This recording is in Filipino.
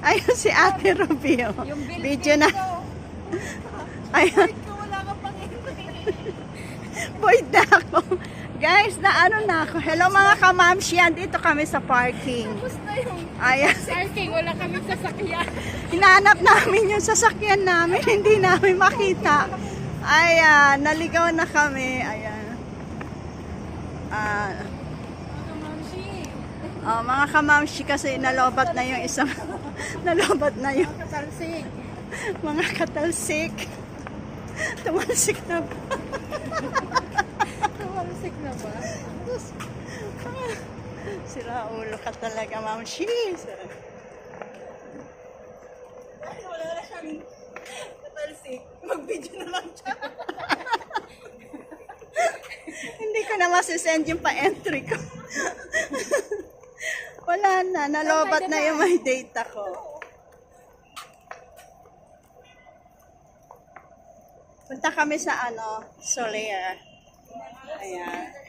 Ayun si Ate Rubio. Video na. Ayun. Void na ako. Guys, naano na ako. Hello mga kamamshi. Andito kami sa parking. Ayan. Parking, wala kami sasakyan. Hinahanap namin yung sasakyan namin. Hindi namin makita. Ayan. Naligaw na kami. Ayan. Mga kamamshi kasi nalobat na yung isang nalobat na yung Katalsik. mga katalsik. Tumalsik na ba? Katalsik na ba? Sira ulo ka talaga, mamshi. Ay, wala na siyang katalsik. Mag-video na lang siya. Hindi ko na masisend yung pa-entry ko. Wala na, nalobat na yung may data ko. Punta kami sa Soler. Ayan.